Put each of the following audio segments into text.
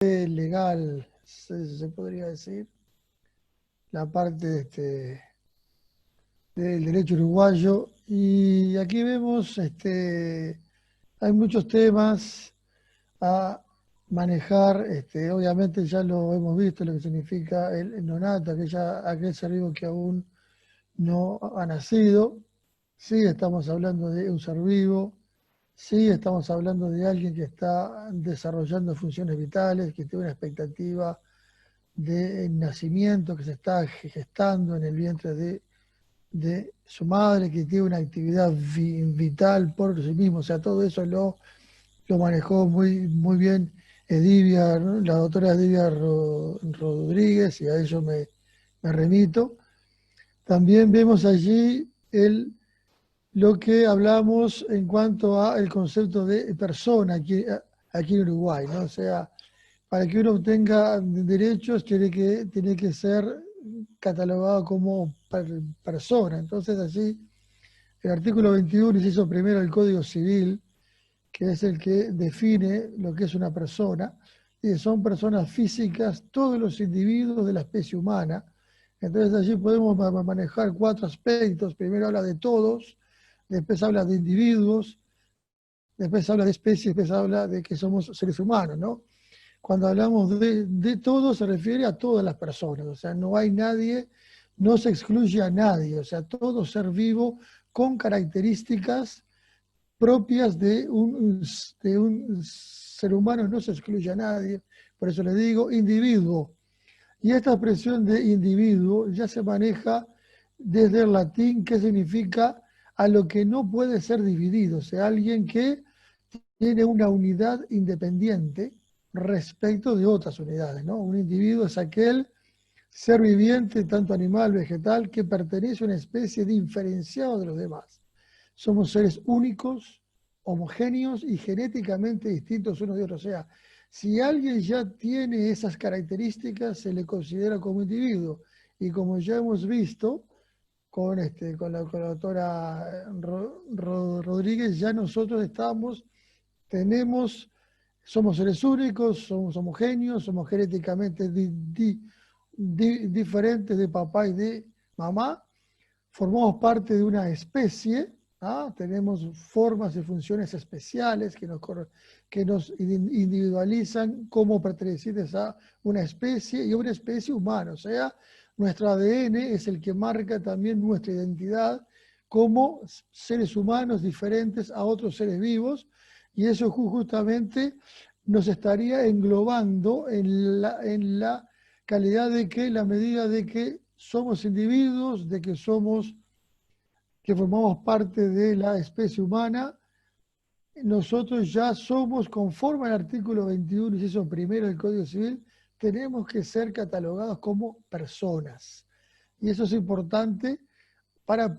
legal, se podría decir, la parte del derecho uruguayo. Y aquí vemos, hay muchos temas a manejar. Obviamente ya lo hemos visto, lo que significa el nonato, aquel ser vivo que aún no ha nacido. Sí, estamos hablando de un ser vivo. Sí, estamos hablando de alguien que está desarrollando funciones vitales, que tiene una expectativa de nacimiento, que se está gestando en el vientre de su madre, que tiene una actividad vital por sí mismo. O sea, todo eso lo manejó muy bien Edivia, ¿no? La doctora Edivia Rodríguez, y a ello me remito. También vemos allí lo que hablamos en cuanto al concepto de persona aquí en Uruguay, ¿no? O sea, para que uno obtenga derechos tiene que ser catalogado como persona. Entonces, así, el artículo 21, inciso primero del Código Civil, que es el que define lo que es una persona, y son personas físicas todos los individuos de la especie humana. Entonces allí podemos manejar cuatro aspectos. Primero habla de todos, después habla de individuos, después habla de especies, después habla de que somos seres humanos, ¿no? Cuando hablamos de todo, se refiere a todas las personas, o sea, no hay nadie, no se excluye a nadie, o sea, todo ser vivo con características propias de un ser humano, no se excluye a nadie, por eso le digo individuo. Y esta expresión de individuo ya se maneja desde el latín, que significa a lo que no puede ser dividido, o sea, alguien que tiene una unidad independiente respecto de otras unidades, ¿no? Un individuo es aquel ser viviente, tanto animal, vegetal, que pertenece a una especie diferenciada de los demás. Somos seres únicos, homogéneos y genéticamente distintos unos de otros. O sea, si alguien ya tiene esas características, se le considera como individuo. Y como ya hemos visto con la doctora Rodríguez, ya nosotros somos seres únicos, somos homogéneos, somos genéticamente diferentes de papá y de mamá, formamos parte de una especie, ¿ah? Tenemos formas y funciones especiales que nos individualizan como pertenecientes a una especie y a una especie humana. O sea, nuestro ADN es el que marca también nuestra identidad como seres humanos diferentes a otros seres vivos, y eso justamente nos estaría englobando en la calidad de que, la medida de que somos individuos, de que formamos parte de la especie humana. Nosotros ya somos, conforme al artículo 21, inciso primero del Código Civil, tenemos que ser catalogados como personas. Y eso es importante para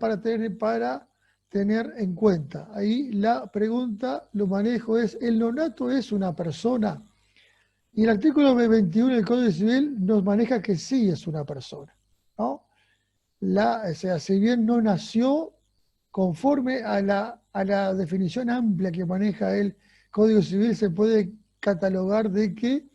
tener en cuenta. Ahí la pregunta, lo manejo es, ¿el nonato es una persona? Y el artículo 21 del Código Civil nos maneja que sí es una persona, ¿no? O sea, si bien no nació conforme a la definición amplia que maneja el Código Civil, se puede catalogar de que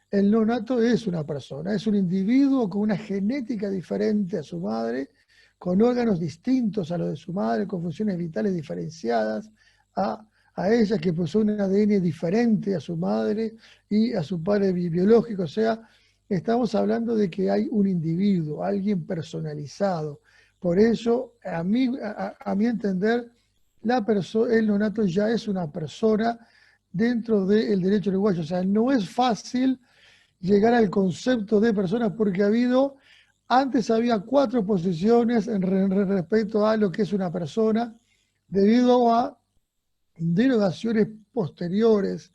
el nonato es una persona, es un individuo con una genética diferente a su madre, con órganos distintos a los de su madre, con funciones vitales diferenciadas a ella, que posee un ADN diferente a su madre y a su padre biológico. O sea, estamos hablando de que hay un individuo, alguien personalizado. Por eso, a mi entender, el nonato ya es una persona dentro del derecho uruguayo. O sea, no es fácil llegar al concepto de personas porque antes había cuatro posiciones respecto a lo que es una persona, debido a derogaciones posteriores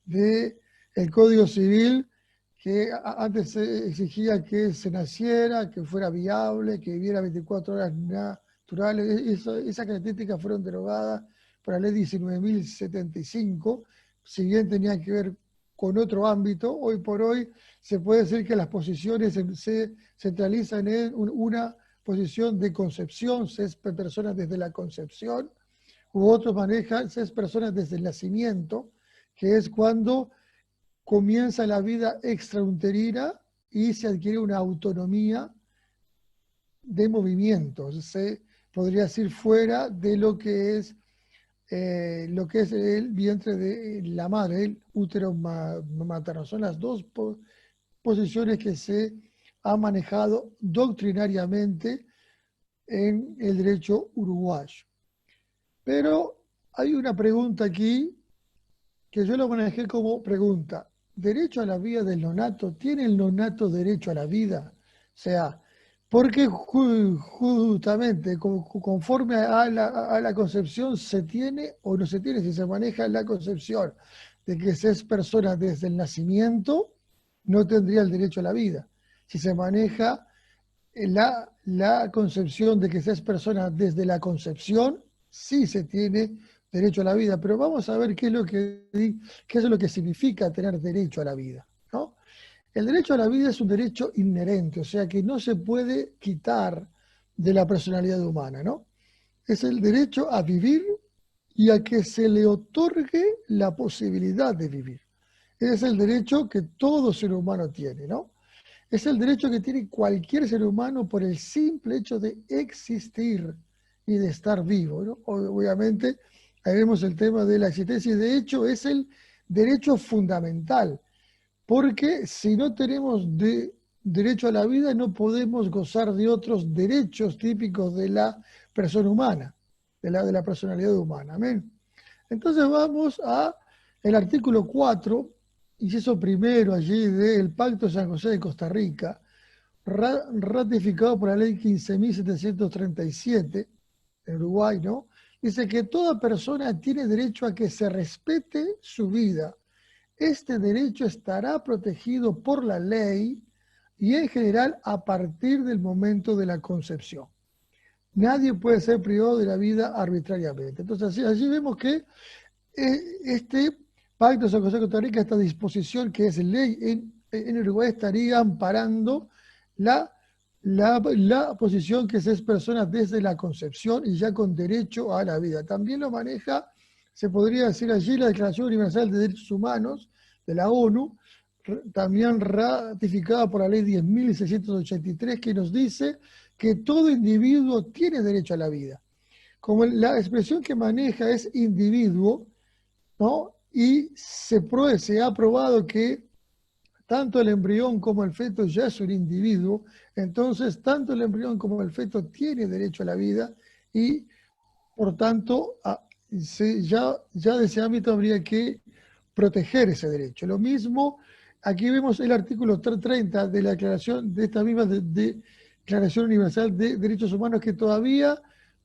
del Código Civil, que antes se exigía que se naciera, que fuera viable, que viviera 24 horas naturales. Esas características fueron derogadas por la ley 19.075, si bien tenían que ver con otro ámbito. Hoy por hoy se puede decir que las posiciones se centralizan en una posición de concepción, es personas desde la concepción, u otros manejan 6 personas desde el nacimiento, que es cuando comienza la vida extrauterina y se adquiere una autonomía de movimiento. Se podría decir fuera de lo que es el vientre de la madre, el útero materno. Son las dos posiciones que se ha manejado doctrinariamente en el derecho uruguayo. Pero hay una pregunta aquí que yo lo manejé como pregunta. ¿Derecho a la vida del nonato? ¿Tiene el nonato derecho a la vida? O sea, porque justamente conforme a la concepción se tiene o no se tiene, si se maneja la concepción de que se es persona desde el nacimiento, no tendría el derecho a la vida. Si se maneja la concepción de que se es persona desde la concepción, sí se tiene derecho a la vida, pero vamos a ver qué es lo que significa tener derecho a la vida, ¿no? El derecho a la vida es un derecho inherente, o sea que no se puede quitar de la personalidad humana, ¿no? Es el derecho a vivir y a que se le otorgue la posibilidad de vivir. Es el derecho que todo ser humano tiene, ¿no? Es el derecho que tiene cualquier ser humano por el simple hecho de existir y de estar vivo, ¿no? Obviamente, ahí vemos el tema de la existencia y de hecho es el derecho fundamental, porque si no tenemos derecho a la vida no podemos gozar de otros derechos típicos de la persona humana, de la personalidad humana. Amén. Entonces vamos a el artículo 4, inciso primero allí del Pacto de San José de Costa Rica, ratificado por la ley 15.737 en Uruguay, ¿no? Dice que toda persona tiene derecho a que se respete su vida. Este derecho estará protegido por la ley y en general a partir del momento de la concepción. Nadie puede ser privado de la vida arbitrariamente. Entonces allí vemos que este Pacto de San José de Costa Rica, esta disposición que es ley en Uruguay, estaría amparando la posición que se es persona desde la concepción y ya con derecho a la vida. También lo maneja, se podría decir allí, la Declaración Universal de Derechos Humanos de la ONU, también ratificada por la ley 10.683, que nos dice que todo individuo tiene derecho a la vida. Como la expresión que maneja es individuo, ¿no? Y se ha probado que tanto el embrión como el feto ya es un individuo, entonces tanto el embrión como el feto tiene derecho a la vida y por tanto ya de ese ámbito habría que proteger ese derecho. Lo mismo, aquí vemos el artículo 30 de la declaración, de esta misma Declaración Universal de Derechos Humanos, que todavía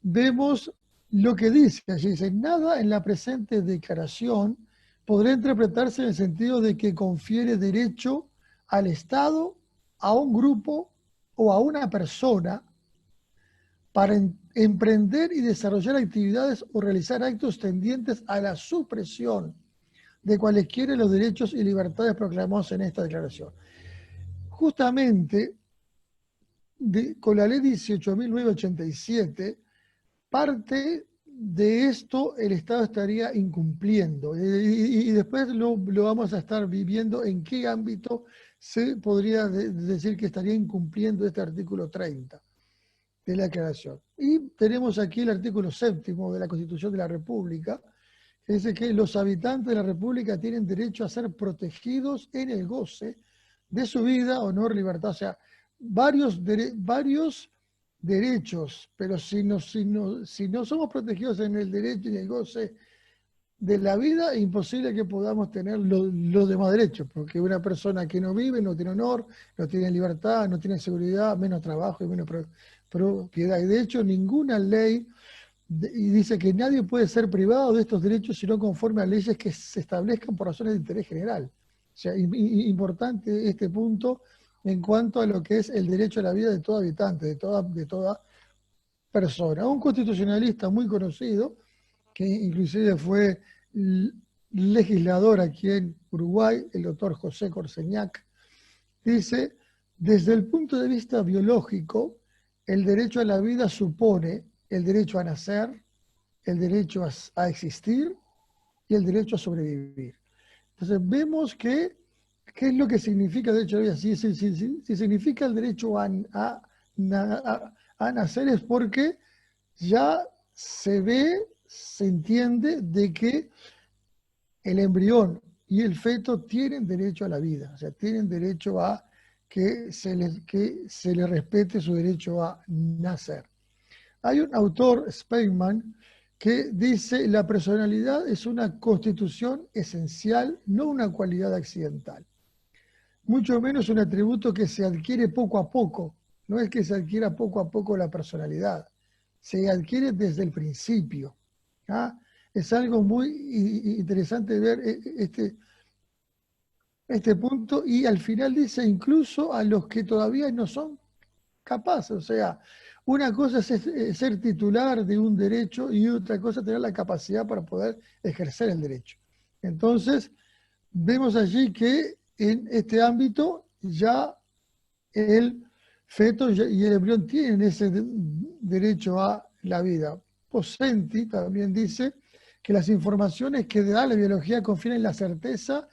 vemos lo que dice allí. Dice, nada en la presente declaración podrá interpretarse en el sentido de que confiere derecho al Estado, a un grupo o a una persona para emprender y desarrollar actividades o realizar actos tendientes a la supresión de cualesquiera de los derechos y libertades proclamados en esta declaración. Justamente, con la ley 18.987, parte de esto el Estado estaría incumpliendo. Y después lo vamos a estar viviendo en qué ámbito se podría decir que estaría incumpliendo este artículo 30 de la declaración. Y tenemos aquí el artículo 7º de la Constitución de la República, que dice que los habitantes de la República tienen derecho a ser protegidos en el goce de su vida, honor, libertad. O sea, varios derechos, pero si no somos protegidos en el derecho y en el goce de la vida, es imposible que podamos tener los demás derechos, porque una persona que no vive no tiene honor, no tiene libertad, no tiene seguridad, menos trabajo y menos propiedad. Y de hecho, ninguna ley y dice que nadie puede ser privado de estos derechos sino conforme a leyes que se establezcan por razones de interés general. O sea, importante este punto en cuanto a lo que es el derecho a la vida de todo habitante, de toda persona. Un constitucionalista muy conocido, que inclusive fue legislador aquí en Uruguay, el doctor José Corseñac, dice, desde el punto de vista biológico, el derecho a la vida supone el derecho a nacer, el derecho a existir y el derecho a sobrevivir. Entonces vemos que ¿qué es lo que significa el derecho a la vida? Si significa el derecho a nacer es porque ya se ve, se entiende de que el embrión y el feto tienen derecho a la vida, o sea, tienen derecho a que se les respete su derecho a nacer. Hay un autor, Speckman, que dice, la personalidad es una constitución esencial, no una cualidad accidental. Mucho menos un atributo que se adquiere poco a poco. No es que se adquiera poco a poco la personalidad, se adquiere desde el principio. ¿Ah? Es algo muy interesante ver este punto y al final dice incluso a los que todavía no son capaces. O sea, una cosa es ser titular de un derecho y otra cosa es tener la capacidad para poder ejercer el derecho. Entonces, vemos allí que en este ámbito ya el feto y el embrión tienen ese derecho a la vida. Posenti también dice que las informaciones que da la biología confieren la certeza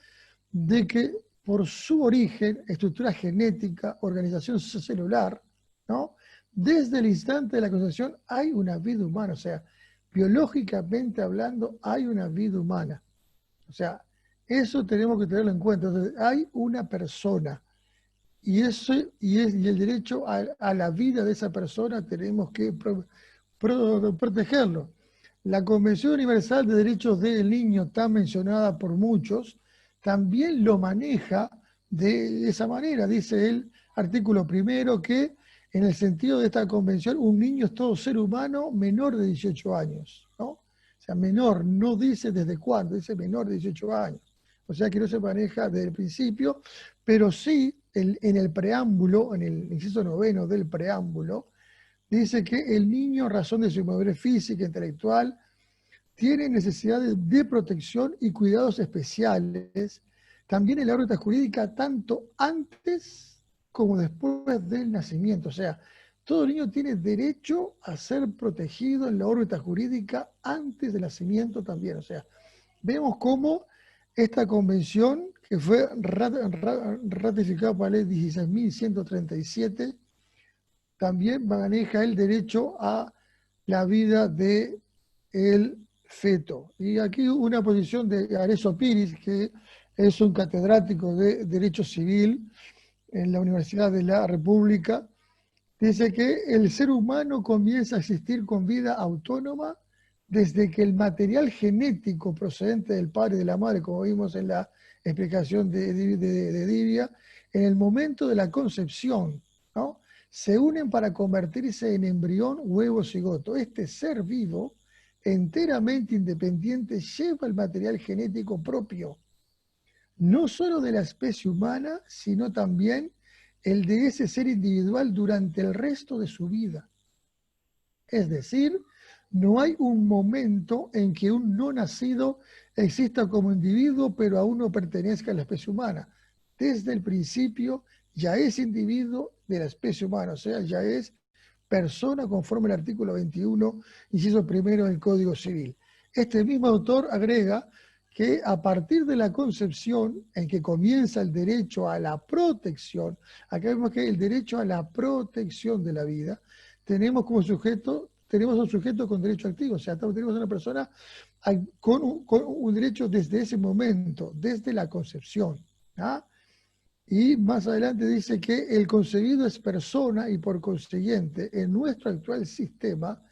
de que por su origen, estructura genética, organización celular, ¿no? Desde el instante de la concepción hay una vida humana, o sea, biológicamente hablando hay una vida humana. O sea, eso tenemos que tenerlo en cuenta. Entonces, hay una persona y el derecho a la vida de esa persona tenemos que protegerlo. La Convención Universal de Derechos del Niño, tan mencionada por muchos, también lo maneja de esa manera. Dice el artículo primero que en el sentido de esta convención, un niño es todo ser humano menor de 18 años, ¿no? O sea, menor, no dice desde cuándo, dice menor de 18 años. O sea que no se maneja desde el principio, pero sí en el preámbulo, en el inciso 9 del preámbulo, dice que el niño, a razón de su madurez física e intelectual, tiene necesidades de protección y cuidados especiales, también en la órbita jurídica, tanto antes como después del nacimiento. O sea, todo niño tiene derecho a ser protegido en la órbita jurídica antes del nacimiento también. O sea, vemos cómo esta convención, que fue ratificada por la ley 16.137, también maneja el derecho a la vida de el feto. Y aquí una posición de Arezzo Piris, que es un catedrático de Derecho Civil en la Universidad de la República, dice que el ser humano comienza a existir con vida autónoma desde que el material genético procedente del padre y de la madre, como vimos en la explicación de Divia, en el momento de la concepción, ¿no? Se unen para convertirse en embrión, huevo, cigoto. Este ser vivo, enteramente independiente, lleva el material genético propio, no solo de la especie humana, sino también el de ese ser individual durante el resto de su vida. Es decir, no hay un momento en que un no nacido exista como individuo, pero aún no pertenezca a la especie humana. Desde el principio ya es individuo de la especie humana, o sea, ya es persona conforme al artículo 21, inciso primero del Código Civil. Este mismo autor agrega que a partir de la concepción en que comienza el derecho a la protección, acá vemos que el derecho a la protección de la vida, tenemos como sujeto, tenemos un sujeto con derecho activo, o sea, tenemos una persona con un derecho desde ese momento, desde la concepción. ¿Ah? Y más adelante dice que el concebido es persona y por consiguiente, en nuestro actual sistema,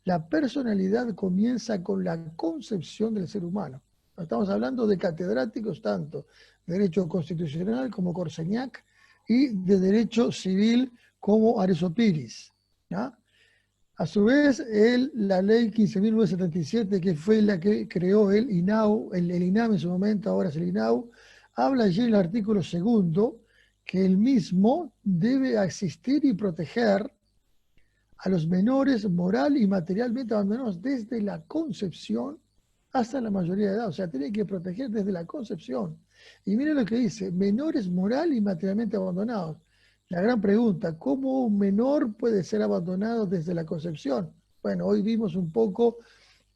la personalidad comienza con la concepción del ser humano. Estamos hablando de catedráticos tanto de derecho constitucional como Corseñac y de derecho civil como Arezzo Piris. ¿Ya? A su vez, la ley 15.977, que fue la que creó el INAU, el INAM en su momento, ahora es el INAU, habla allí en el artículo segundo que el mismo debe asistir y proteger a los menores moral y materialmente abandonados desde la concepción hasta la mayoría de edad. O sea, tiene que proteger desde la concepción. Y miren lo que dice, menores moral y materialmente abandonados. La gran pregunta, ¿cómo un menor puede ser abandonado desde la concepción? Bueno, hoy vimos un poco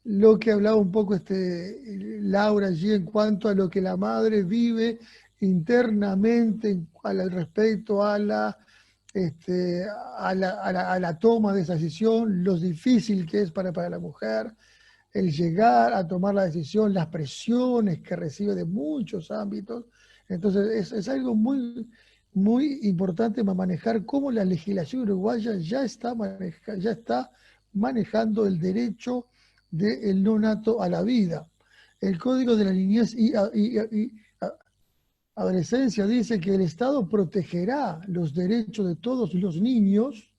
lo que hablaba un poco Laura allí en cuanto a lo que la madre vive internamente al respecto a la toma de esa decisión, lo difícil que es para la mujer, el llegar a tomar la decisión, las presiones que recibe de muchos ámbitos. Entonces es algo muy, muy importante para manejar cómo la legislación uruguaya ya está manejando el derecho del no nato a la vida. El Código de la Niñez y Adolescencia dice que el Estado protegerá los derechos de todos los niños,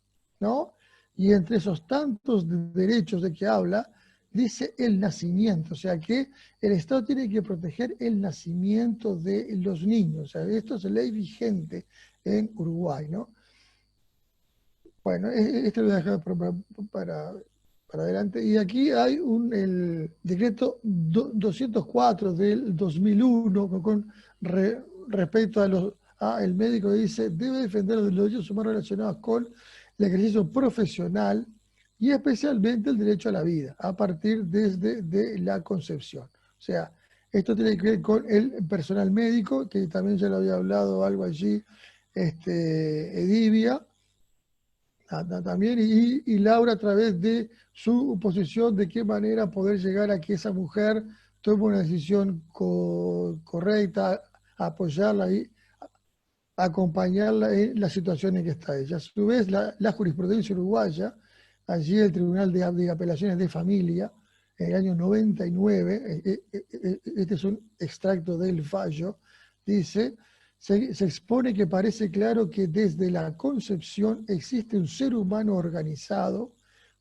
¿no? Y entre esos tantos derechos de que habla, dice el nacimiento, o sea que el Estado tiene que proteger el nacimiento de los niños, o sea, esto es ley vigente en Uruguay, ¿no? Bueno, esto lo voy a dejar para, para adelante. Y aquí hay el decreto 204 del 2001 respecto a el médico dice, debe defender los derechos humanos relacionados con el ejercicio profesional y especialmente el derecho a la vida, a partir desde de la concepción. O sea, esto tiene que ver con el personal médico, que también ya lo había hablado algo allí, Edivia, también, y Laura a través de su posición, de qué manera poder llegar a que esa mujer tome una decisión correcta, apoyarla y acompañarla en la situación en que está ella. A su vez, la jurisprudencia uruguaya, allí el Tribunal de Apelaciones de Familia, en el año 99, este es un extracto del fallo, dice, se expone que parece claro que desde la concepción existe un ser humano organizado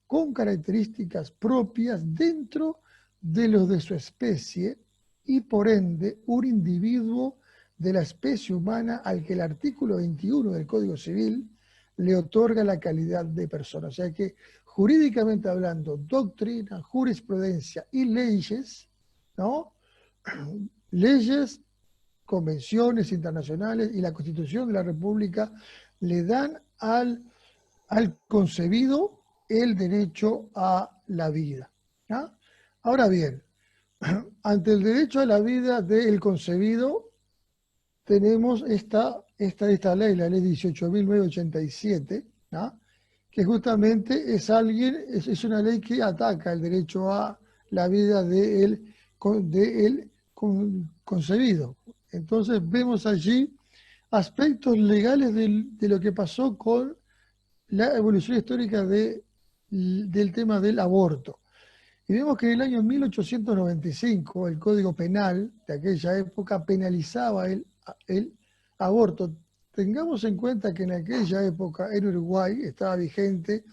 con características propias dentro de los de su especie y por ende un individuo de la especie humana al que el artículo 21 del Código Civil le otorga la calidad de persona. O sea que jurídicamente hablando, doctrina, jurisprudencia y leyes, ¿no? Leyes, convenciones internacionales y la Constitución de la República le dan al concebido el derecho a la vida. ¿No? Ahora bien, ante el derecho a la vida del concebido, tenemos esta ley, la ley 18.987, ¿no? Que justamente es una ley que ataca el derecho a la vida de él concebido. Entonces vemos allí aspectos legales de lo que pasó con la evolución histórica del tema del aborto. Y vemos que en el año 1895 el Código Penal de aquella época penalizaba el aborto. Tengamos en cuenta que en aquella época en Uruguay estaba vigente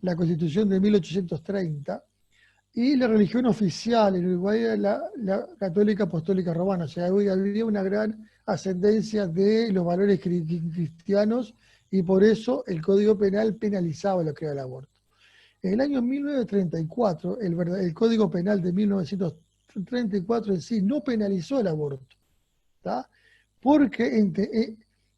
la Constitución de 1830 y la religión oficial en Uruguay era la católica apostólica romana. O sea, había una gran ascendencia de los valores cristianos y por eso el Código Penal penalizaba lo que era el aborto. En el año 1934, el Código Penal de 1934 en sí no penalizó el aborto, ¿tá? Porque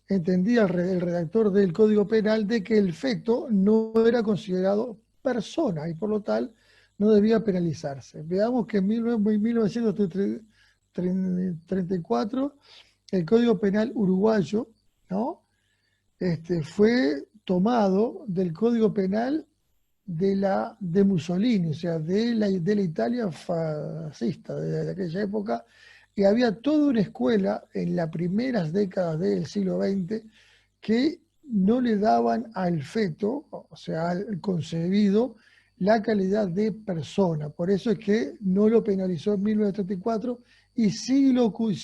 entendía el redactor del Código Penal de que el feto no era considerado persona y por lo tal no debía penalizarse. Veamos que en 1934 el Código Penal uruguayo, ¿no? Fue tomado del Código Penal de Mussolini, o sea, de la Italia fascista de aquella época, y había toda una escuela en las primeras décadas del siglo XX que no le daban al feto, o sea, al concebido, la calidad de persona. Por eso es que no lo penalizó en 1934 y sí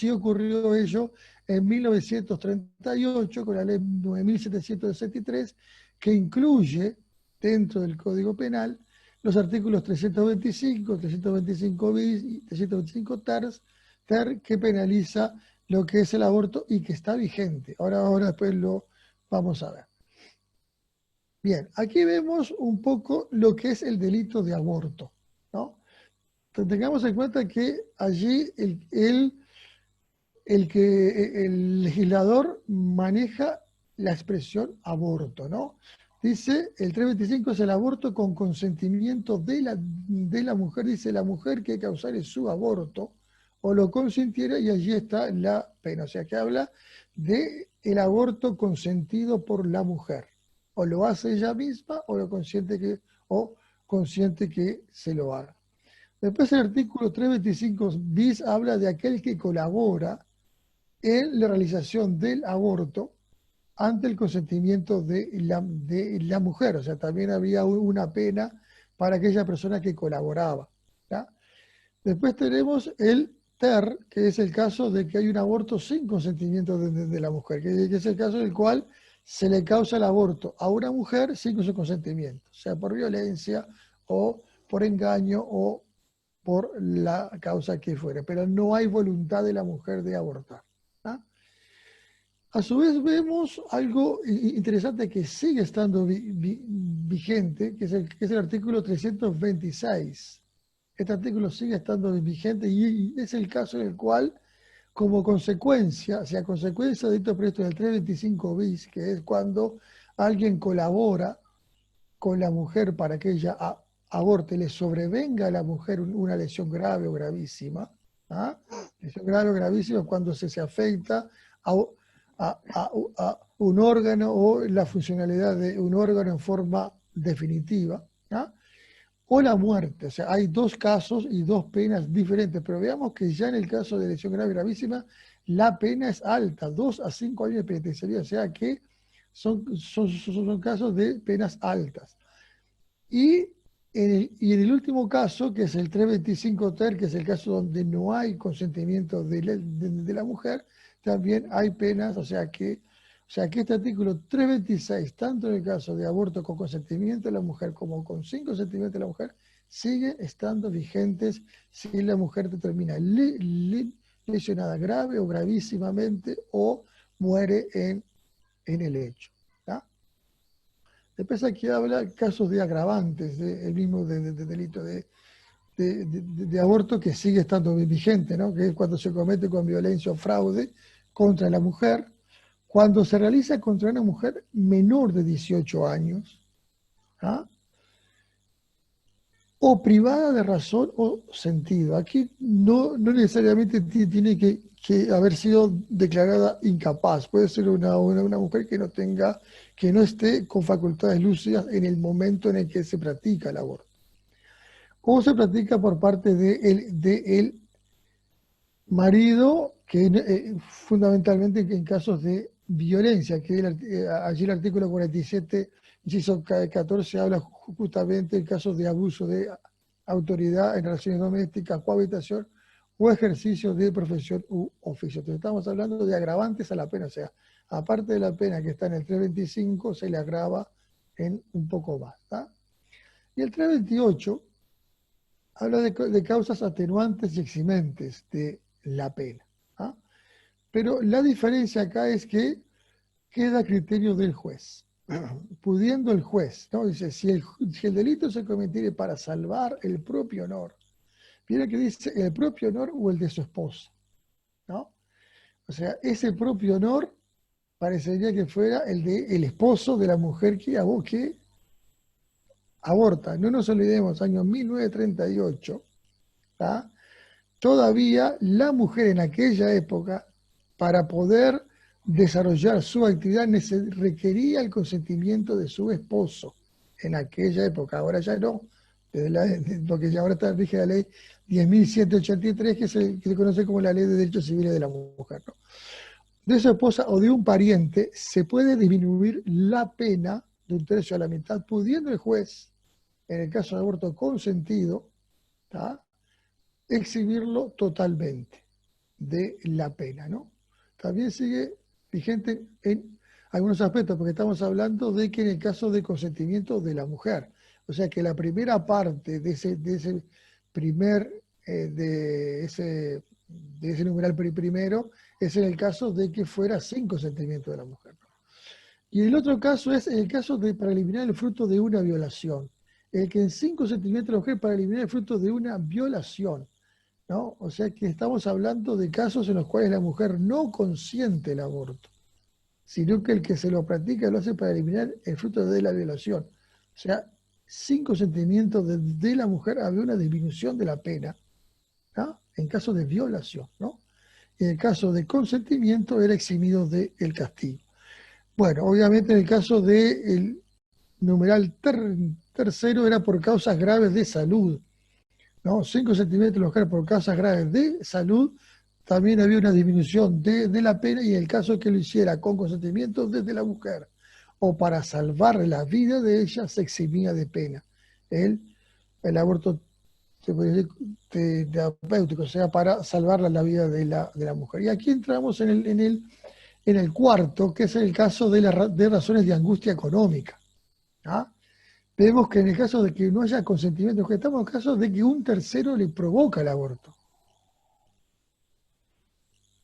ocurrió ello en 1938 con la ley 9.763, que incluye dentro del Código Penal los artículos 325, 325 bis y 325 ter, que penaliza lo que es el aborto y que está vigente. Ahora después lo vamos a ver. Bien, aquí vemos un poco lo que es el delito de aborto, ¿no? Entonces, tengamos en cuenta que allí el legislador maneja la expresión aborto, ¿no? Dice, el 325 es el aborto con consentimiento de la mujer, dice la mujer que causare su aborto o lo consintiera, y allí está la pena. O sea, que habla de el aborto consentido por la mujer. O lo hace ella misma o consiente que se lo haga. Después el artículo 325 bis habla de aquel que colabora en la realización del aborto ante el consentimiento de la mujer. O sea, también había una pena para aquella persona que colaboraba. ¿Ya? Después tenemos el TER, que es el caso de que hay un aborto sin consentimiento de la mujer, que es el caso en el cual se le causa el aborto a una mujer sin su consentimiento, sea por violencia o por engaño o por la causa que fuere, pero no hay voluntad de la mujer de abortar. ¿Ah? A su vez vemos algo interesante que sigue estando vigente, que es el artículo 326. Este artículo sigue estando vigente y es el caso en el cual, como consecuencia, o sea, consecuencia de estos proyectos del 325 bis, que es cuando alguien colabora con la mujer para que ella aborte, le sobrevenga a la mujer una lesión grave o gravísima. ¿Ah? Lesión grave o gravísima cuando se afecta a un órgano o la funcionalidad de un órgano en forma definitiva. ¿Ah? O la muerte. O sea, hay dos casos y dos penas diferentes, pero veamos que ya en el caso de lesión grave y gravísima, la pena es alta, 2 a 5 años de penitenciaría, o sea que son casos de penas altas. Y en el último caso, que es el 325 ter, que es el caso donde no hay consentimiento de la mujer, también hay penas, o sea que este artículo 326, tanto en el caso de aborto con consentimiento de la mujer como con sin consentimiento de la mujer, siguen estando vigentes si la mujer termina lesionada grave o gravísimamente o muere en el hecho. ¿Tá? Después aquí habla casos de agravantes del mismo delito de aborto que sigue estando vigente, ¿no? Que es cuando se comete con violencia o fraude contra la mujer, cuando se realiza contra una mujer menor de 18 años, ¿ah? O privada de razón o sentido. Aquí no necesariamente tiene que haber sido declarada incapaz. Puede ser una mujer que no esté con facultades lúcidas en el momento en el que se practica el aborto. O se practica por parte de el marido, que fundamentalmente en casos de violencia, que allí el artículo 47, inciso 14, habla justamente en casos de abuso de autoridad en relaciones domésticas, cohabitación o ejercicio de profesión u oficio. Entonces estamos hablando de agravantes a la pena, o sea, aparte de la pena que está en el 325, se le agrava en un poco más. ¿Tá? Y el 328 habla de causas atenuantes y eximentes de la pena. ¿Ah? Pero la diferencia acá es que queda a criterio del juez. Pudiendo el juez, ¿no? Dice, si el delito se cometiere para salvar el propio honor, mira que dice el propio honor o el de su esposa, ¿no? O sea, ese propio honor parecería que fuera el de el esposo de la mujer que aborta. No nos olvidemos, año 1938, ¿tá? Todavía la mujer en aquella época, para poder desarrollar su actividad, requería el consentimiento de su esposo. En aquella época, ahora ya no, porque ya ahora está rige la ley 10.183, que se conoce como la ley de derechos civiles de la mujer. ¿No? De su esposa o de un pariente se puede disminuir la pena de un tercio a la mitad, pudiendo el juez, en el caso de aborto consentido, ¿tá? Exhibirlo totalmente de la pena, ¿no? También sigue vigente en algunos aspectos, porque estamos hablando de que en el caso de consentimiento de la mujer, o sea que la primera parte de ese numeral primero es en el caso de que fuera sin consentimiento de la mujer. ¿No? Y el otro caso es el caso para eliminar el fruto de una violación. El que sin consentimiento de la mujer para eliminar el fruto de una violación. ¿No? O sea que estamos hablando de casos en los cuales la mujer no consiente el aborto, sino que el que se lo practica lo hace para eliminar el fruto de la violación. O sea, sin consentimiento de la mujer había una disminución de la pena, ¿no? En caso de violación, ¿no? Y en el caso de consentimiento era eximido del castigo. Bueno, obviamente en el caso del numeral tercero era por causas graves de salud, ¿no? Sin consentimiento de los cargos por causas graves de salud, también había una disminución de la pena, y en el caso que lo hiciera con consentimiento desde la mujer o para salvar la vida de ella, se eximía de pena. El aborto terapéutico, o sea, para salvar la vida de la mujer. Y aquí entramos en el cuarto, que es el caso de razones de angustia económica. ¿Ah? Vemos que en el caso de que no haya consentimiento, que estamos en el caso de que un tercero le provoca el aborto.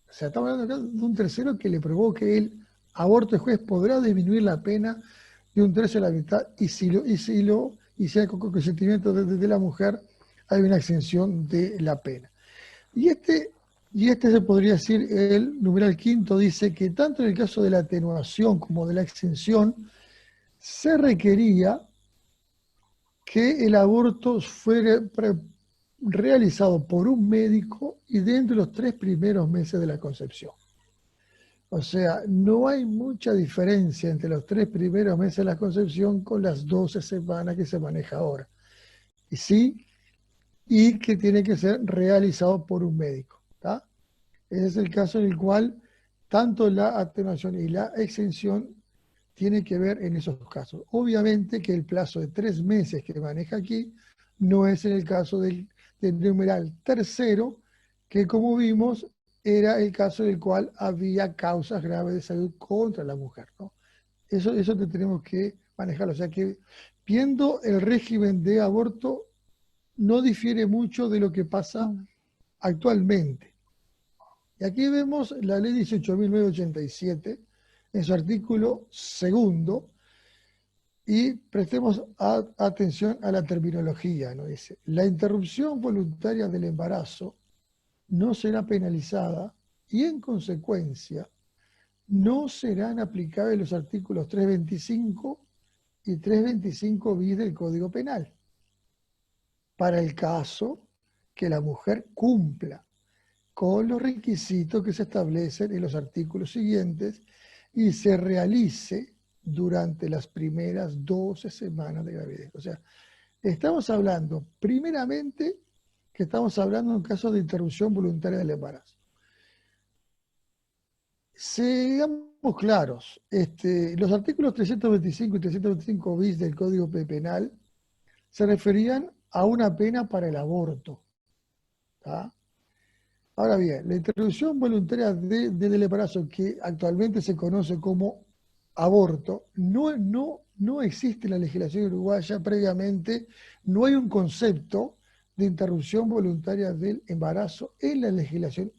O sea, estamos hablando de un tercero que le provoque el aborto. El juez podrá disminuir la pena de un tercio a la mitad, y si hay consentimiento de la mujer, hay una exención de la pena. Y este se podría decir, el numeral quinto dice que tanto en el caso de la atenuación como de la exención, se requería que el aborto fuera realizado por un médico y dentro de los 3 primeros meses de la concepción. O sea, no hay mucha diferencia entre los 3 primeros meses de la concepción con las 12 semanas que se maneja ahora. Y sí, y que tiene que ser realizado por un médico. ¿Tá? Ese es el caso en el cual tanto la atenuación y la exención tiene que ver en esos casos. Obviamente que el plazo de 3 meses que maneja aquí no es en el caso del numeral tercero, que como vimos era el caso en el cual había causas graves de salud contra la mujer, ¿no? Eso te tenemos que manejar. O sea que viendo el régimen de aborto no difiere mucho de lo que pasa actualmente. Y aquí vemos la ley 18.987 en su artículo segundo, y prestemos atención a la terminología, ¿no? Dice, la interrupción voluntaria del embarazo no será penalizada y en consecuencia no serán aplicables los artículos 325 y 325 bis del Código Penal para el caso que la mujer cumpla con los requisitos que se establecen en los artículos siguientes y se realice durante las primeras 12 semanas de gravidez. O sea, estamos hablando, primeramente, que estamos hablando en caso de interrupción voluntaria del embarazo. Seamos claros, los artículos 325 y 325 bis del Código Penal se referían a una pena para el aborto. ¿Tá? Ahora bien, la interrupción voluntaria del embarazo, que actualmente se conoce como aborto, no existe en la legislación uruguaya previamente, no hay un concepto de interrupción voluntaria del embarazo en la legislación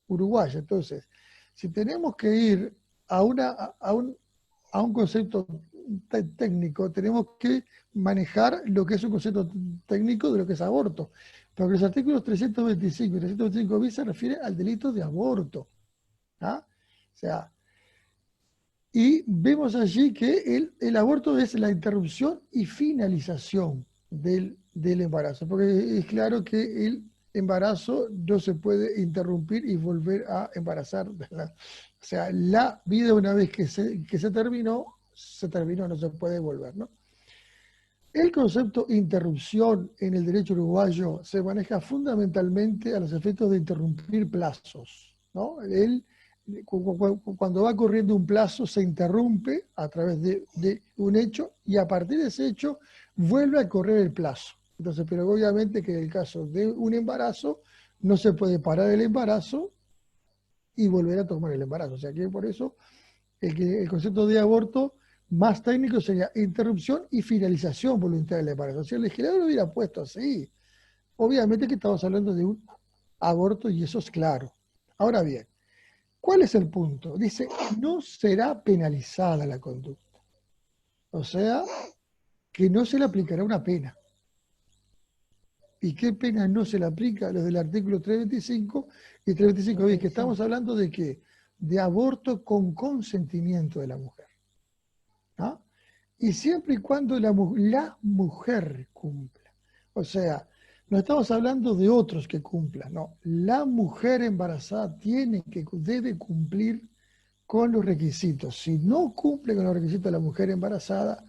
uruguaya. Entonces, si tenemos que ir a un concepto técnico, tenemos que manejar lo que es un concepto técnico de lo que es aborto. Porque los artículos 325 y 325 bis se refieren al delito de aborto. ¿Ah? O sea, y vemos allí que el aborto es la interrupción y finalización del embarazo, porque es claro que el embarazo no se puede interrumpir y volver a embarazar. O sea, la vida una vez que se terminó, no se puede volver, ¿no? El concepto interrupción en el derecho uruguayo se maneja fundamentalmente a los efectos de interrumpir plazos, ¿no? Cuando va corriendo un plazo se interrumpe a través de un hecho y a partir de ese hecho vuelve a correr el plazo. Entonces, pero obviamente que en el caso de un embarazo no se puede parar el embarazo y volver a tomar el embarazo. O sea que por eso el concepto de aborto más técnico sería interrupción y finalización voluntaria del embarazo. Si el legislador lo hubiera puesto así, obviamente que estamos hablando de un aborto y eso es claro. Ahora bien, ¿cuál es el punto? Dice, no será penalizada la conducta. O sea, que no se le aplicará una pena. ¿Y qué pena no se le aplica? Los del artículo 325 y 325 bis, que estamos hablando de qué? De aborto con consentimiento de la mujer. ¿No? Y siempre y cuando la mujer cumpla. O sea, No estamos hablando de otros que cumplan, no. La mujer embarazada debe cumplir con los requisitos. Si no cumple con los requisitos de la mujer embarazada,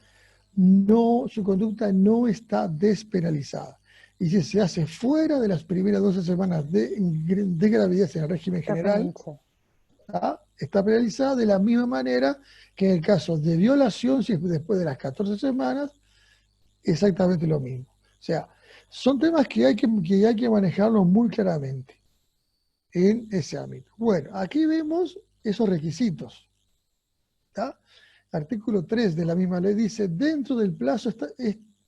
no, su conducta no está despenalizada. Y si se hace fuera de las primeras 12 semanas de gravidez en el régimen general, Exactamente. ¿ah? Está penalizada de la misma manera que en el caso de violación, si es después de las 14 semanas, exactamente lo mismo. O sea, son temas que hay que manejarlos muy claramente en ese ámbito. Bueno, aquí vemos esos requisitos. ¿Tá? Artículo 3 de la misma ley dice, dentro del plazo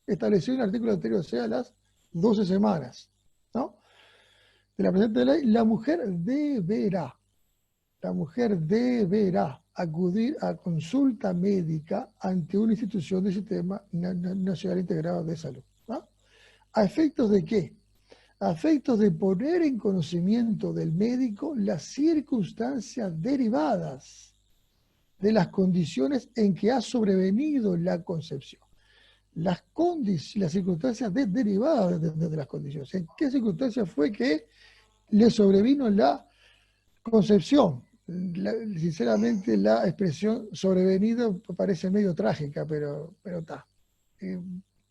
establecido en el artículo anterior, o sea, las 12 semanas, ¿no? De la presente ley, la mujer deberá acudir a consulta médica ante una institución del Sistema Nacional Integrado de Salud. ¿No? ¿A efectos de qué? A efectos de poner en conocimiento del médico las circunstancias derivadas de las condiciones en que ha sobrevenido la concepción. Las circunstancias derivadas de las condiciones. ¿En qué circunstancias fue que le sobrevino la concepción? Sinceramente, la expresión sobrevenido parece medio trágica, pero está. Eh,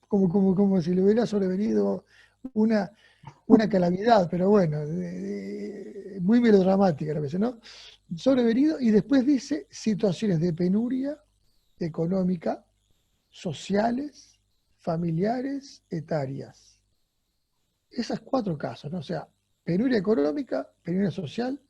como si le hubiera sobrevenido una, una calamidad, pero bueno, muy melodramática a veces, ¿no? Sobrevenido, y después dice situaciones de penuria económica, sociales, familiares, etarias. Esas 4 casos, ¿no? O sea, penuria económica, penuria social,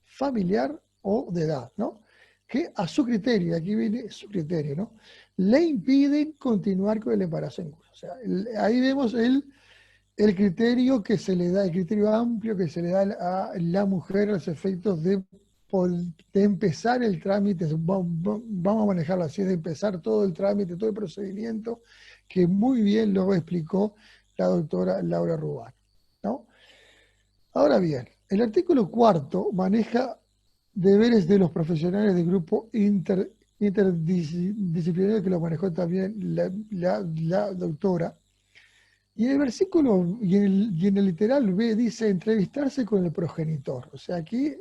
familiar o de edad, ¿no? Que a su criterio, aquí viene su criterio, ¿no? Le impiden continuar con el embarazo en curso. O sea, ahí vemos el criterio que se le da, el criterio amplio que se le da a la mujer a los efectos de empezar el trámite, vamos a manejarlo así, de empezar todo el trámite, todo el procedimiento, que muy bien lo explicó la doctora Laura Rubán, ¿no? Ahora bien, el artículo 4 maneja deberes de los profesionales del grupo interdisciplinario, que lo manejó también la doctora. Y en el versículo, y en el literal B dice entrevistarse con el progenitor. O sea, aquí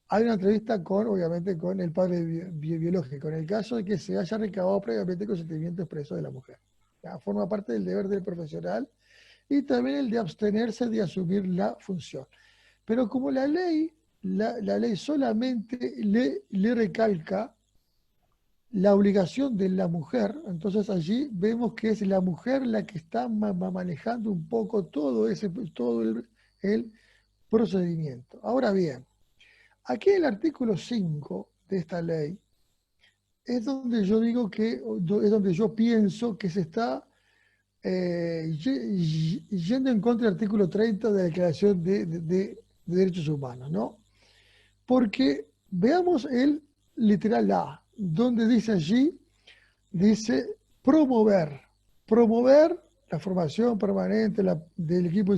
hay una entrevista con, obviamente, con el padre biológico, en el caso de que se haya recabado previamente consentimiento expreso de la mujer. ¿Ya? Forma parte del deber del profesional y también el de abstenerse de asumir la función. Pero como la ley solamente le recalca la obligación de la mujer, entonces allí vemos que es la mujer la que está manejando un poco todo el procedimiento. Ahora bien, aquí el artículo 5 de esta ley es donde yo digo que, es donde yo pienso que se está yendo en contra del artículo 30 de la Declaración de Derechos Humanos, ¿no? Porque veamos el literal A, donde dice allí, dice promover la formación permanente del equipo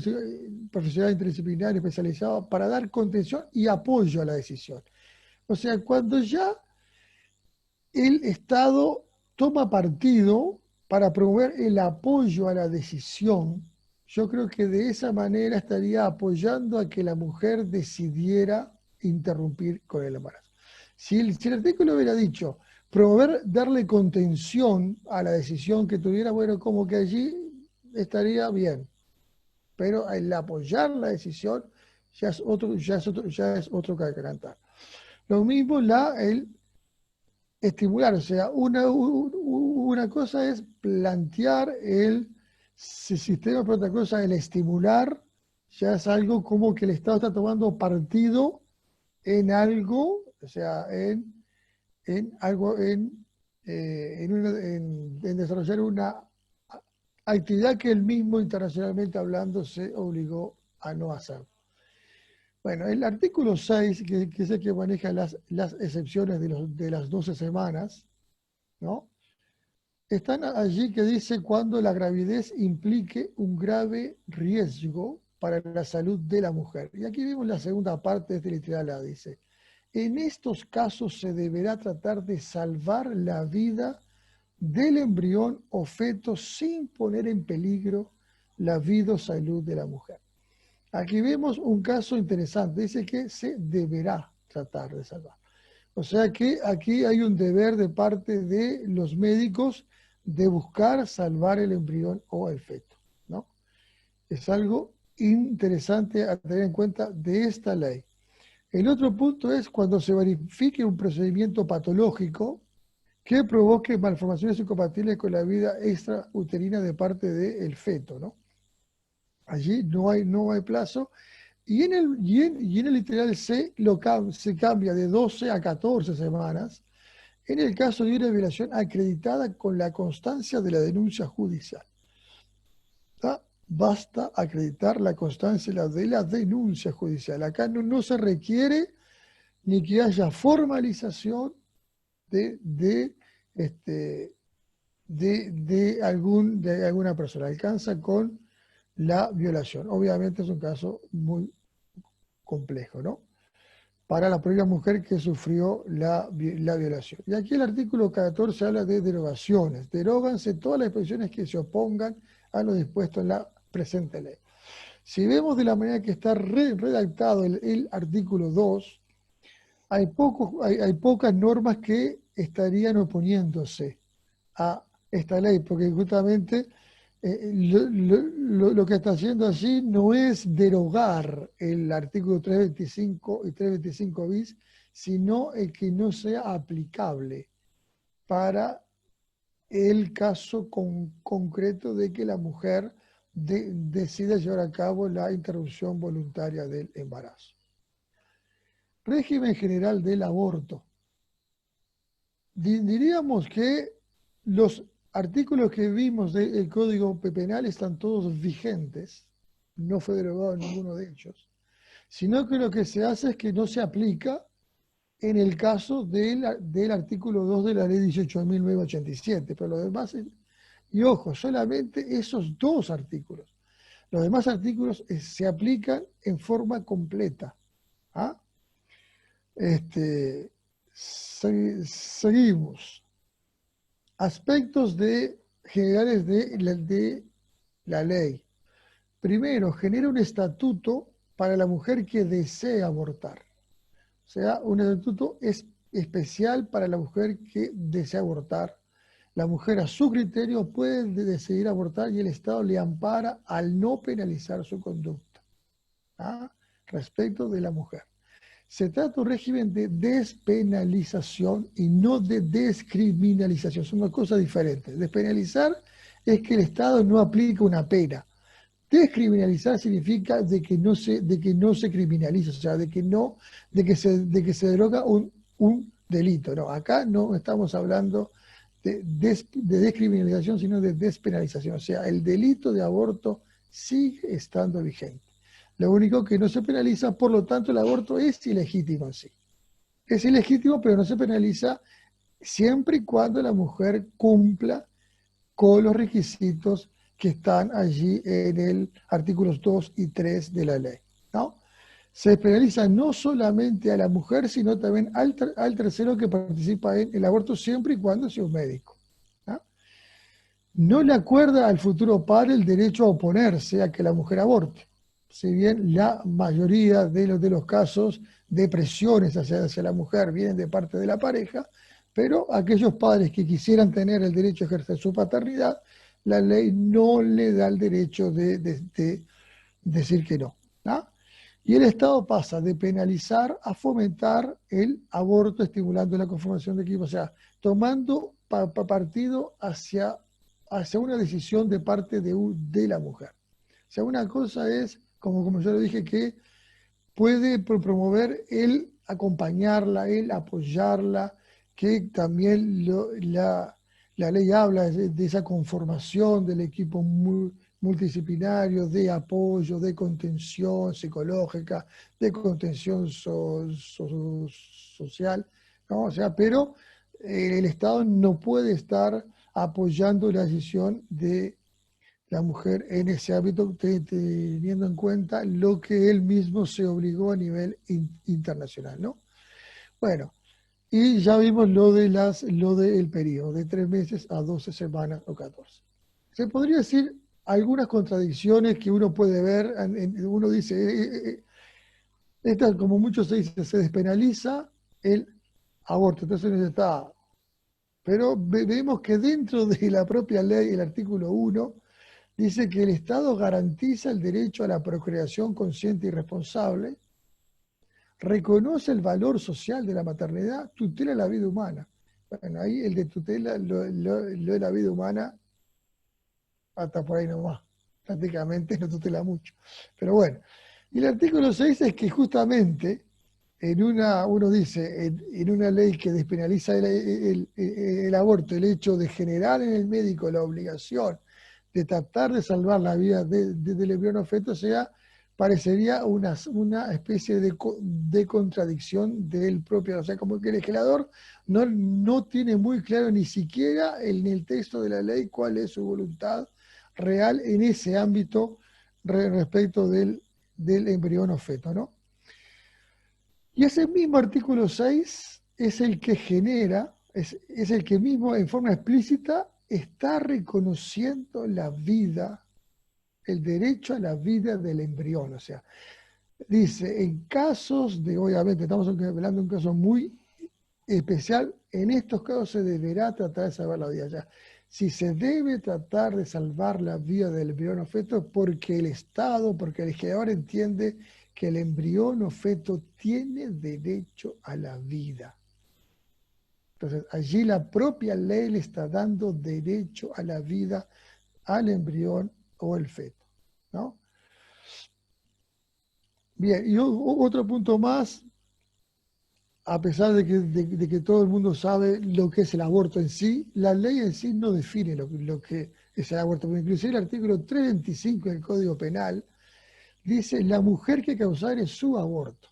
profesional interdisciplinario especializado para dar contención y apoyo a la decisión. O sea, cuando ya el Estado toma partido para promover el apoyo a la decisión, yo creo que de esa manera estaría apoyando a que la mujer decidiera interrumpir con el embarazo. Si el artículo hubiera dicho promover, darle contención a la decisión que tuviera, bueno, como que allí estaría bien. Pero el apoyar la decisión ya es otro cantar. Lo mismo el estimular, o sea, una cosa es plantear el sistema, pero otra cosa es el estimular, ya es algo como que el Estado está tomando partido en algo, o sea, en algo, en desarrollar una actividad que él mismo internacionalmente hablando se obligó a no hacer. Bueno, el artículo 6, que es el que maneja las excepciones de las 12 semanas, ¿no? Están allí que dice cuando la gravidez implique un grave riesgo para la salud de la mujer. Y aquí vemos la segunda parte de este literal A, dice, en estos casos se deberá tratar de salvar la vida del embrión o feto sin poner en peligro la vida o salud de la mujer. Aquí vemos un caso interesante, dice que se deberá tratar de salvar. O sea que aquí hay un deber de parte de los médicos de buscar salvar el embrión o el feto, ¿no? Es algo interesante a tener en cuenta de esta ley. El otro punto es cuando se verifique un procedimiento patológico que provoque malformaciones incompatibles con la vida extrauterina de parte del feto, ¿no? Allí no hay plazo. Y en el literal C se cambia de 12 a 14 semanas en el caso de una violación acreditada con la constancia de la denuncia judicial. ¿Tá? Basta acreditar la constancia de la denuncia judicial. Acá no se requiere ni que haya formalización de alguna persona. Alcanza con la violación. Obviamente es un caso muy complejo, ¿no? Para la propia mujer que sufrió la violación. Y aquí el artículo 14 habla de derogaciones. Deróganse todas las disposiciones que se opongan a lo dispuesto en la presente ley. Si vemos de la manera que está redactado el artículo 2, hay pocas normas que estarían oponiéndose a esta ley, porque justamente lo que está haciendo allí no es derogar el artículo 325 y 325 bis, sino el que no sea aplicable para el caso concreto de que la mujer decida llevar a cabo la interrupción voluntaria del embarazo. Régimen general del aborto. Diríamos que los artículos que vimos del Código Penal están todos vigentes, no fue derogado ninguno de ellos, sino que lo que se hace es que no se aplica en el caso del artículo 2 de la ley 18.987, pero lo demás, y ojo, solamente esos dos artículos. Los demás artículos se aplican en forma completa. ¿Ah? Seguimos. Aspectos generales de la ley. Primero, genera un estatuto para la mujer que desea abortar. O sea, un estatuto especial para la mujer que desea abortar. La mujer a su criterio puede decidir abortar y el Estado le ampara al no penalizar su conducta. ¿Ah? Respecto de la mujer. Se trata de un régimen de despenalización y no de descriminalización. Son dos cosas diferentes. Despenalizar es que el Estado no aplica una pena. Descriminalizar significa de que no se criminaliza, o sea, de que se deroga un delito. No, acá no estamos hablando de descriminalización, sino de despenalización. O sea, el delito de aborto sigue estando vigente. Lo único que no se penaliza, por lo tanto, el aborto es ilegítimo en sí. Es ilegítimo, pero no se penaliza siempre y cuando la mujer cumpla con los requisitos que están allí en el artículos 2 y 3 de la ley, ¿no? Se penaliza no solamente a la mujer, sino también al tercero que participa en el aborto siempre y cuando sea un médico, ¿no? No le acuerda al futuro padre el derecho a oponerse a que la mujer aborte. Si bien la mayoría de los casos de presiones hacia la mujer vienen de parte de la pareja, pero aquellos padres que quisieran tener el derecho a ejercer su paternidad, la ley no le da el derecho de decir que no, ¿no? Y el Estado pasa de penalizar a fomentar el aborto, estimulando la conformación de equipos, o sea, tomando partido hacia una decisión de parte de la mujer. O sea, una cosa es, como yo lo dije, que puede promover el acompañarla, el apoyarla, que también la ley habla de esa conformación del equipo multidisciplinario, de apoyo, de contención psicológica, de contención social, ¿no? O sea, pero el Estado no puede estar apoyando la decisión de la mujer en ese ámbito, teniendo en cuenta lo que él mismo se obligó a nivel internacional, ¿no? Bueno, y ya vimos lo del periodo, de 3 meses a 12 semanas o 14. Se podría decir algunas contradicciones que uno puede ver. Uno dice, esta, como muchos se dice, se despenaliza el aborto. Entonces uno dice, está. Pero vemos que dentro de la propia ley, el artículo 1, dice que el Estado garantiza el derecho a la procreación consciente y responsable, reconoce el valor social de la maternidad, tutela la vida humana. Bueno, ahí el de tutela, lo de la vida humana, hasta por ahí nomás. Prácticamente no tutela mucho. Pero bueno, y el artículo 6 es que justamente uno dice, en una ley que despenaliza el aborto, el hecho de generar en el médico la obligación de tratar de salvar la vida del embrión feto, parecería una especie de contradicción del propio, o sea, como que el legislador no tiene muy claro ni siquiera en el texto de la ley cuál es su voluntad real en ese ámbito respecto del embrión feto, ¿no? Y ese mismo artículo 6 es el que genera, es el que mismo en forma explícita está reconociendo la vida, el derecho a la vida del embrión. O sea, dice, en casos de, obviamente estamos hablando de un caso muy especial, en estos casos se deberá tratar de salvar la vida. Ya, si se debe tratar de salvar la vida del embrión o feto es porque el Estado, porque el legislador entiende que el embrión o feto tiene derecho a la vida. Entonces, allí la propia ley le está dando derecho a la vida al embrión o el feto, ¿no? Bien, y otro punto más, a pesar de que todo el mundo sabe lo que es el aborto en sí, la ley en sí no define lo que es el aborto. Porque inclusive el artículo 325 del Código Penal dice la mujer que causare su aborto.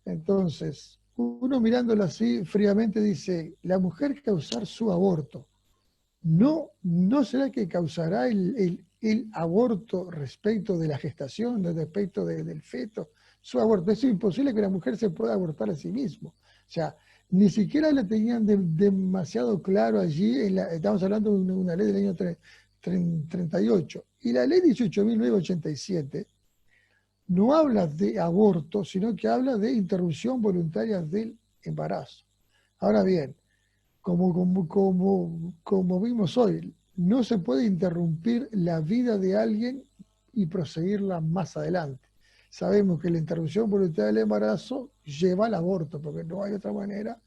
Entonces, uno mirándolo así fríamente dice, la mujer causar su aborto. ¿No será que causará el aborto respecto de la gestación, respecto del feto? Su aborto. Es imposible que la mujer se pueda abortar a sí misma. O sea, ni siquiera la tenían demasiado claro allí. Estamos hablando de una ley del año 38. Y la ley 18.987 no habla de aborto, sino que habla de interrupción voluntaria del embarazo. Ahora bien, como vimos hoy, no se puede interrumpir la vida de alguien y proseguirla más adelante. Sabemos que la interrupción voluntaria del embarazo lleva al aborto, porque no hay otra manera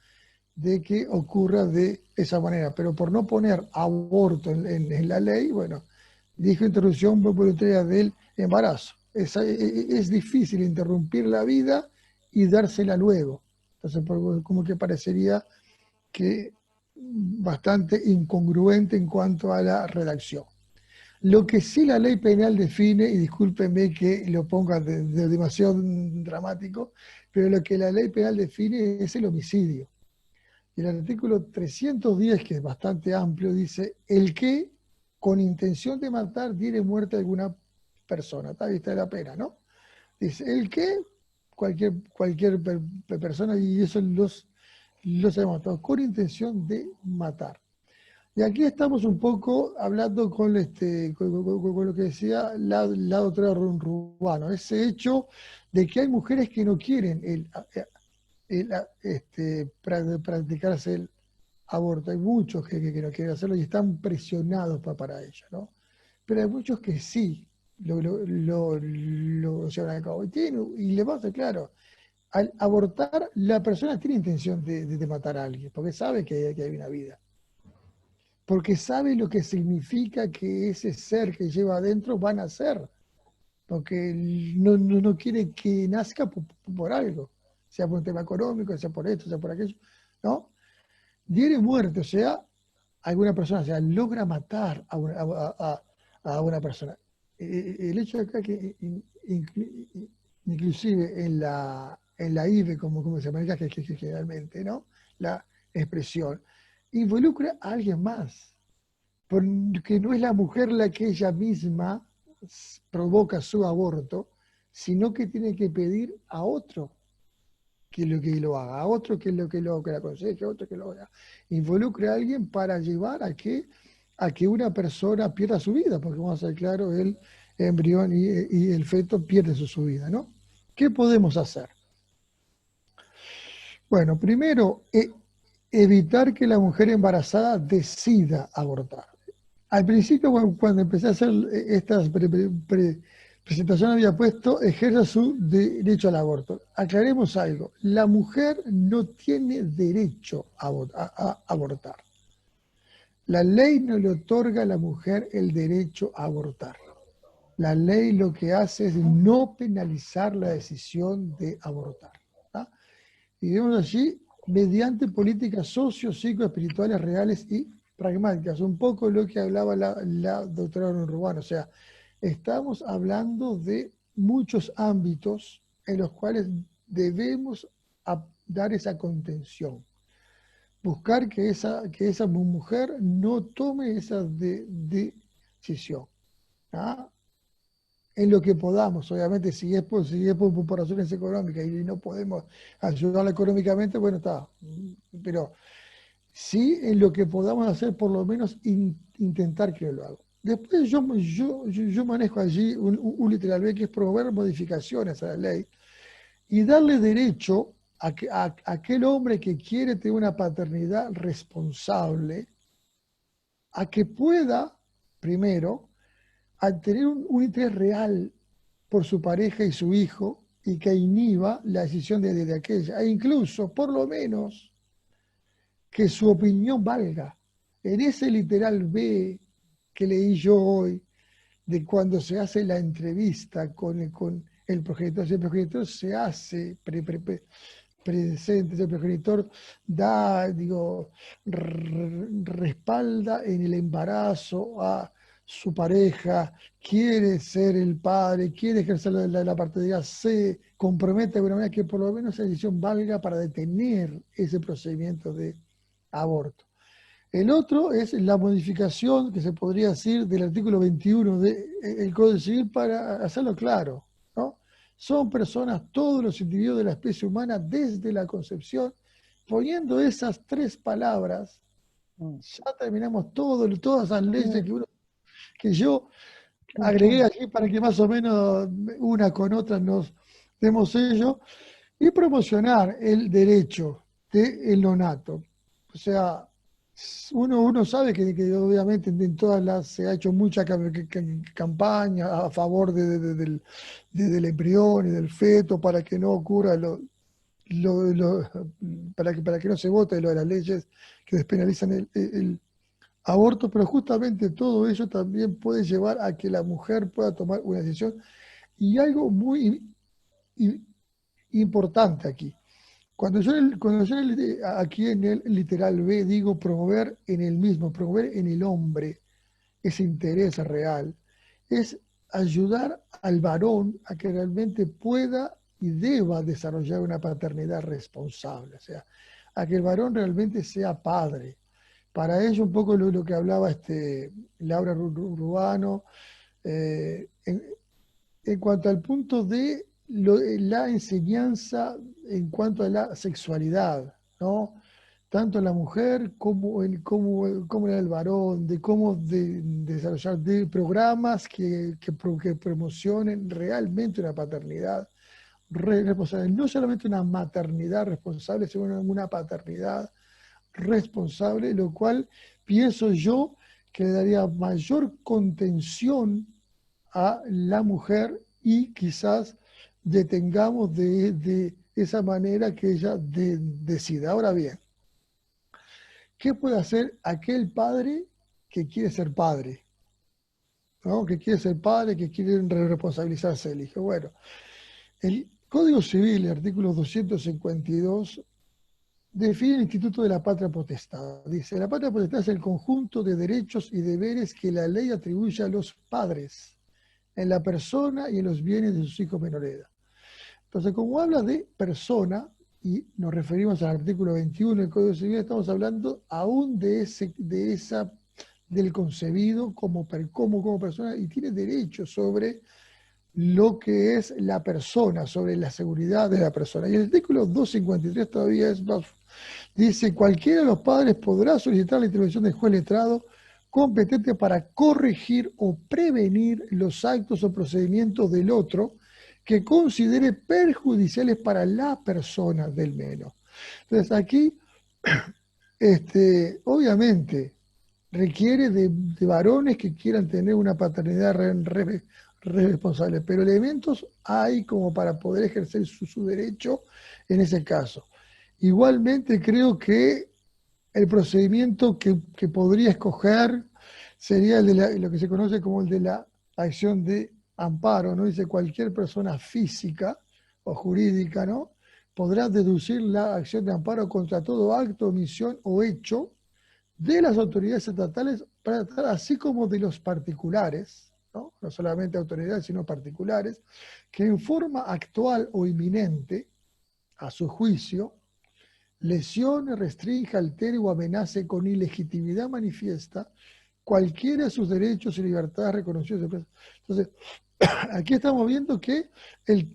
de que ocurra de esa manera. Pero por no poner aborto en la ley, bueno, dijo interrupción voluntaria del embarazo. Es difícil interrumpir la vida y dársela luego. Entonces, como que parecería que bastante incongruente en cuanto a la redacción. Lo que sí la ley penal define, y discúlpenme que lo ponga de demasiado dramático, pero lo que la ley penal define es el homicidio. Y el artículo 310, que es bastante amplio, dice, el que con intención de matar diere muerte a alguna persona, está vista de la pena, ¿no? Dice, el que cualquier persona, y eso los sabemos todos, con intención de matar. Y aquí estamos un poco hablando con lo que decía la doctora Rubano, ese hecho de que hay mujeres que no quieren practicarse el aborto. Hay muchos que no quieren hacerlo y están presionados para ello, ¿no? Pero hay muchos que sí lo llevan a cabo. Y le pasa, claro, al abortar, la persona tiene intención de matar a alguien, porque sabe que hay una vida. Porque sabe lo que significa que ese ser que lleva adentro va a nacer. Porque no quiere que nazca por algo, sea por un tema económico, sea por esto, sea por aquello, ¿no? Diere muerte, o sea, alguna persona, o sea, logra matar a una persona. El hecho de acá que inclusive en la IVE, como se maneja generalmente, ¿no? La expresión, involucra a alguien más, porque no es la mujer la que ella misma provoca su aborto, sino que tiene que pedir a otro que lo haga, a otro que lo que la aconseje, a otro que lo haga. Involucre a alguien para llevar a que a que una persona pierda su vida, porque vamos a ser claros, el embrión y el feto pierden su vida, ¿no? ¿Qué podemos hacer? Bueno, primero, evitar que la mujer embarazada decida abortar. Al principio, cuando empecé a hacer estas presentaciones, había puesto ejerza su derecho al aborto. Aclaremos algo, la mujer no tiene derecho a abortar. La ley no le otorga a la mujer el derecho a abortar. La ley lo que hace es no penalizar la decisión de abortar. ¿Tá? Y vemos allí, mediante políticas socio-psicoespirituales reales y pragmáticas, un poco lo que hablaba la doctora Urbano. O sea, estamos hablando de muchos ámbitos en los cuales debemos dar esa contención. Buscar que esa mujer no tome esa decisión. ¿Ah? En lo que podamos, obviamente, si es por razones económicas y no podemos ayudarla económicamente, bueno, está. Pero sí, en lo que podamos hacer, por lo menos intentar que lo haga. Después yo manejo allí un literal B, que es promover modificaciones a la ley y darle derecho a aquel hombre que quiere tener una paternidad responsable, a que pueda, primero, al tener un interés real por su pareja y su hijo, y que inhiba la decisión de aquella, e incluso, por lo menos, que su opinión valga. En ese literal B que leí yo hoy, de cuando se hace la entrevista con el progenitor, si el progenitor se hace presente, si el progenitor da, digo, respalda en el embarazo a su pareja, quiere ser el padre, quiere ejercer la paternidad, se compromete de alguna manera que por lo menos esa decisión valga para detener ese procedimiento de aborto. El otro es la modificación, que se podría decir, del artículo 21 del Código Civil para hacerlo claro, ¿no? Son personas, todos los individuos de la especie humana desde la concepción. Poniendo esas tres palabras, ya terminamos todas esas leyes que yo agregué aquí para que más o menos una con otra nos demos ello, y promocionar el derecho del nonato. O sea, uno sabe que obviamente en todas se ha hecho mucha campaña a favor del embrión y del feto para que no ocurra para que no se vote lo de las leyes que despenalizan el aborto, pero justamente todo eso también puede llevar a que la mujer pueda tomar una decisión. Y algo muy importante aquí, cuando yo aquí en el literal B digo promover en el mismo, promover en el hombre ese interés real, es ayudar al varón a que realmente pueda y deba desarrollar una paternidad responsable, o sea, a que el varón realmente sea padre. Para ello, un poco lo que hablaba Laura Rubano, en cuanto al punto de la enseñanza en cuanto a la sexualidad, ¿no? Tanto en la mujer como en el varón, de cómo desarrollar programas que promocionen realmente una paternidad responsable. No solamente una maternidad responsable, sino una paternidad responsable, lo cual pienso yo que le daría mayor contención a la mujer y quizás detengamos de esa manera que ella decida. Ahora bien, ¿qué puede hacer aquel padre que quiere ser padre? ¿No? Que quiere ser padre, que quiere responsabilizarse del hijo. Bueno, el Código Civil, el artículo 252, define el instituto de la patria potestad. Dice, la patria potestad es el conjunto de derechos y deberes que la ley atribuye a los padres en la persona y en los bienes de sus hijos menores de edad. Entonces, como habla de persona, y nos referimos al artículo 21 del Código Civil, estamos hablando aún del concebido como persona, y tiene derecho sobre lo que es la persona, sobre la seguridad de la persona. Y el artículo 253 todavía es más, dice, cualquiera de los padres podrá solicitar la intervención del juez letrado competente para corregir o prevenir los actos o procedimientos del otro que considere perjudiciales para la persona del menor. Entonces aquí, obviamente, requiere de varones que quieran tener una paternidad responsable, pero elementos hay como para poder ejercer su derecho en ese caso. Igualmente creo que el procedimiento que podría escoger sería el de lo que se conoce como el de la acción de amparo, ¿no? Dice cualquier persona física o jurídica, ¿no? Podrá deducir la acción de amparo contra todo acto, omisión o hecho de las autoridades estatales, así como de los particulares, ¿no? No solamente autoridades, sino particulares, que en forma actual o inminente, a su juicio, lesione, restrinja, altere o amenace con ilegitimidad manifiesta cualquiera de sus derechos y libertades reconocidos. Entonces, aquí estamos viendo que el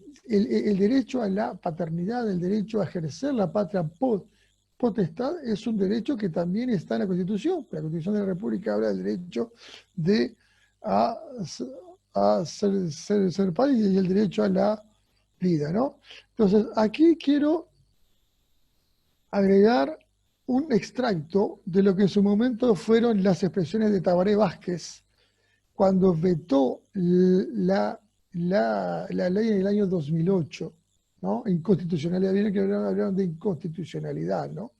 derecho a la paternidad, el derecho a ejercer la patria potestad, es un derecho que también está en la Constitución. La Constitución de la República habla del derecho de a ser padre y el derecho a la vida, ¿no? Entonces, aquí quiero agregar un extracto de lo que en su momento fueron las expresiones de Tabaré Vázquez cuando vetó la ley en el año 2008, ¿no? Inconstitucionalidad, viene que hablaron de inconstitucionalidad, ¿no?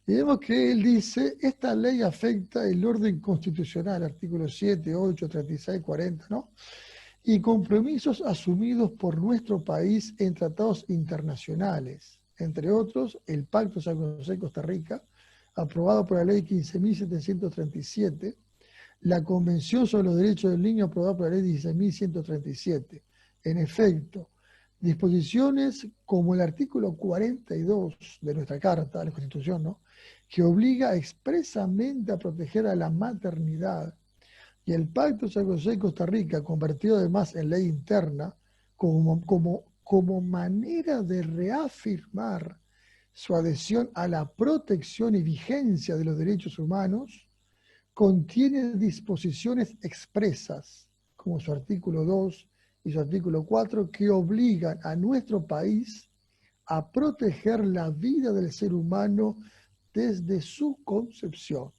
Y vemos que él dice, esta ley afecta el orden constitucional, artículos 7, 8, 36, 40, ¿no? Y compromisos asumidos por nuestro país en tratados internacionales, entre otros el Pacto San José Costa Rica, aprobado por la Ley 15.737, la Convención sobre los Derechos del Niño, aprobada por la Ley 16.137. En efecto, disposiciones como el artículo 42 de nuestra Carta, de la Constitución, ¿no? Que obliga expresamente a proteger a la maternidad, y el Pacto San José de Costa Rica, convertido además en ley interna, como manera de reafirmar su adhesión a la protección y vigencia de los derechos humanos, contiene disposiciones expresas, como su artículo 2 y su artículo 4, que obligan a nuestro país a proteger la vida del ser humano desde su concepción.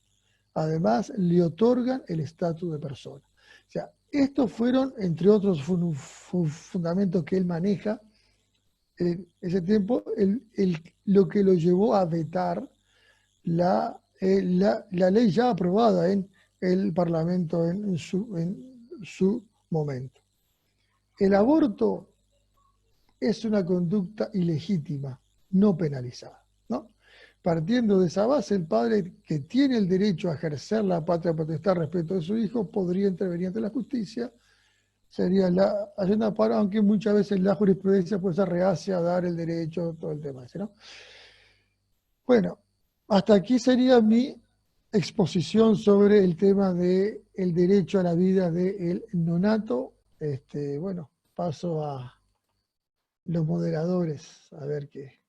Además, le otorgan el estatus de persona. O sea, estos fueron, entre otros fundamentos que él maneja en ese tiempo, lo que lo llevó a vetar la ley ya aprobada en el Parlamento en su momento. El aborto es una conducta ilegítima, no penalizada, ¿no? Partiendo de esa base, el padre que tiene el derecho a ejercer la patria potestad respecto de su hijo podría intervenir ante la justicia, sería la hacienda para, aunque muchas veces la jurisprudencia pues se rehace a dar el derecho, todo el tema ese, ¿no? Bueno, hasta aquí sería mi exposición sobre el tema del derecho a la vida del nonato. Bueno, paso a los moderadores a ver qué.